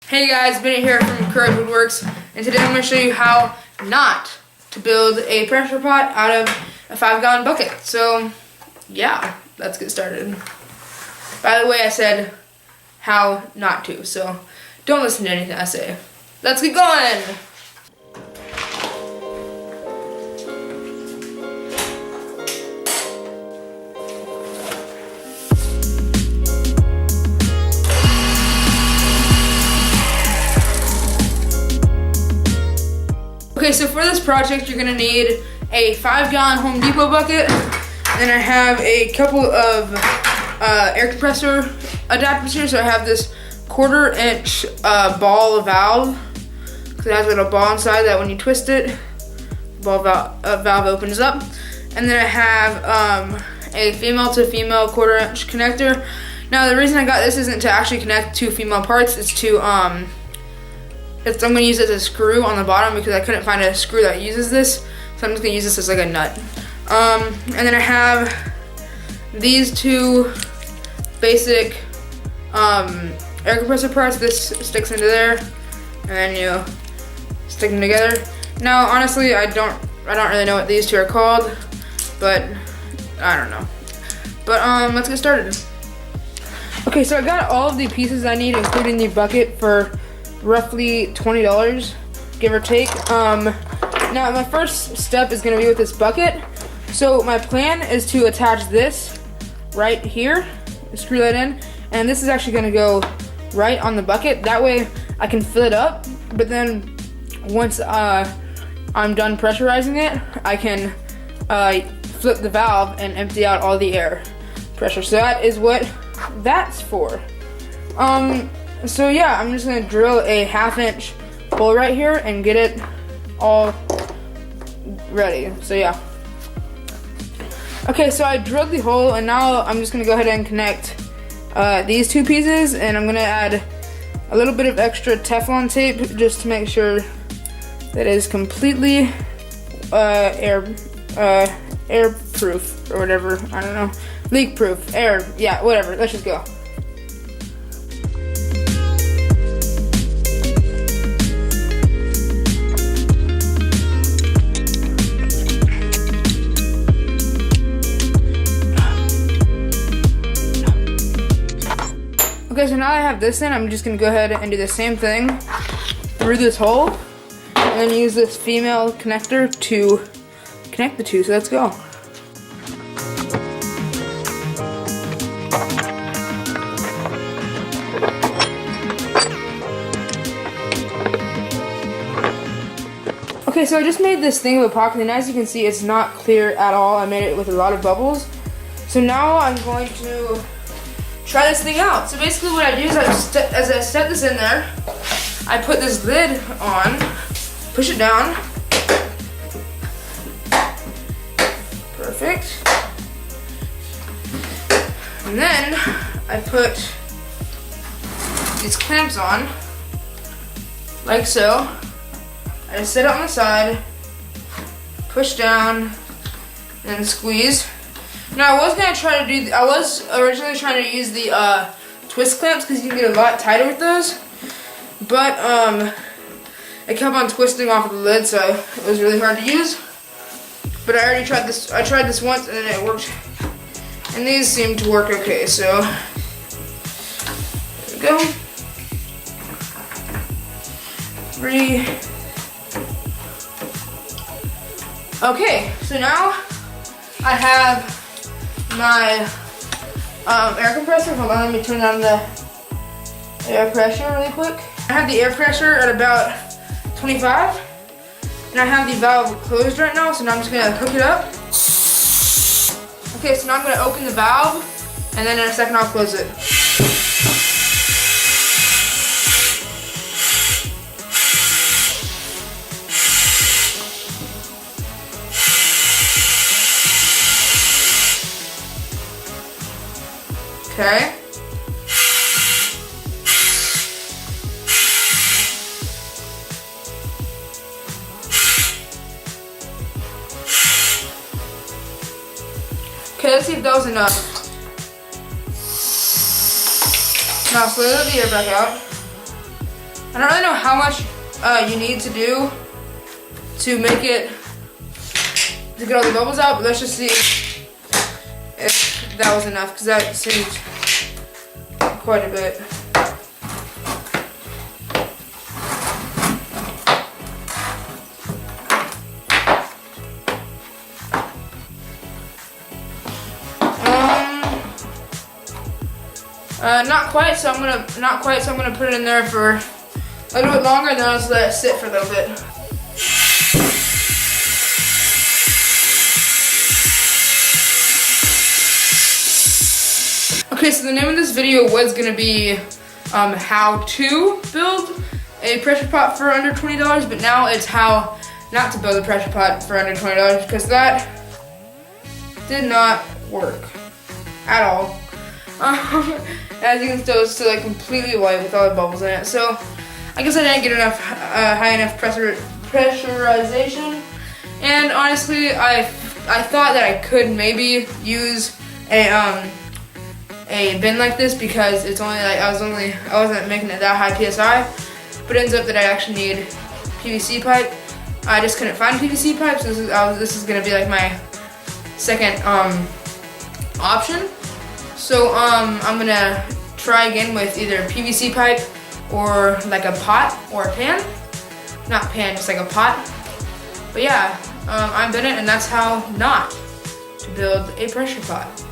Hey guys, Benny here from WoodWorks, and today I'm going to show you how not to build a pressure pot out of a 5-gallon bucket. So yeah, let's get started. By the way, I said how not to, so don't listen to anything I say. Let's get going! Okay, so for this project, you're gonna need a 5-gallon Home Depot bucket. And I have a couple of air compressor adapters here. So I have this 1/4-inch ball valve, because it has a little ball inside that when you twist it, the valve opens up. And then I have a female to female 1/4-inch connector. Now the reason I got this isn't to actually connect two female parts, it's to I'm gonna use it as a screw on the bottom because I couldn't find a screw that uses this. So I'm just gonna use this as like a nut. And then I have these two basic air compressor parts. This sticks into there, and then you stick them together. Now, honestly, I don't really know what these two are called, but I don't know. But let's get started. Okay, so I got all of the pieces I need, including the bucket, for roughly $20, give or take. Now my first step is gonna be with this bucket. So my plan is to attach this right here, screw that in, and this is actually gonna go right on the bucket. That way I can fill it up, but then once I'm done pressurizing it, I can flip the valve and empty out all the air pressure. So that is what that's for. So yeah, I'm just gonna drill a 1/2-inch hole right here and get it all ready. So yeah. Okay, so I drilled the hole, and now I'm just gonna go ahead and connect these two pieces, and I'm gonna add a little bit of extra Teflon tape just to make sure that it is completely air-proof or whatever. I don't know, leak-proof, air, yeah, whatever. Let's just go. Okay, so now I have this in, I'm just gonna go ahead and do the same thing through this hole, and then use this female connector to connect the two, so let's go. Okay, so I just made this thing of epoxy, and as you can see, it's not clear at all. I made it with a lot of bubbles. So now I'm going to try this thing out. So basically what I do is as I set this in there, I put this lid on, push it down. Perfect. And then I put these clamps on, like so. I just set it on the side, push down, and then squeeze. Now I was originally trying to use the twist clamps because you can get a lot tighter with those, but it kept on twisting off of the lid, so it was really hard to use. But I already tried this. I tried this once and it worked, and these seem to work okay. So there we go. 3. Okay, so now I have my air compressor. Hold on, let me turn on the air pressure really quick. I have the air pressure at about 25, and I have the valve closed right now, so now I'm just gonna hook it up. Okay, so now I'm gonna open the valve, and then in a second I'll close it. Okay. Okay, let's see if that was enough. Now slowly let the air back out. I don't really know how much you need to do to make it, to get all the bubbles out, but let's just see if that was enough, because that seemed quite a bit. Not quite, so I'm gonna put it in there for a little bit longer, and then I'll just let it sit for a little bit. Okay, so the name of this video was gonna be how to build a pressure pot for under $20, but now it's how not to build a pressure pot for under $20, because that did not work at all. As you can tell, it's still like completely white with all the bubbles in it. So I guess I didn't get enough high enough pressurization. And honestly, I thought that I could maybe use a bin like this, because it's only like I wasn't making it that high PSI. But it ends up that I actually need PVC pipe. I just couldn't find PVC pipe, so this is gonna be like my second option. So I'm gonna try again with either PVC pipe or like a pot or a pan. Not pan, just like a pot. But yeah, I'm Bennett, and that's how not to build a pressure pot.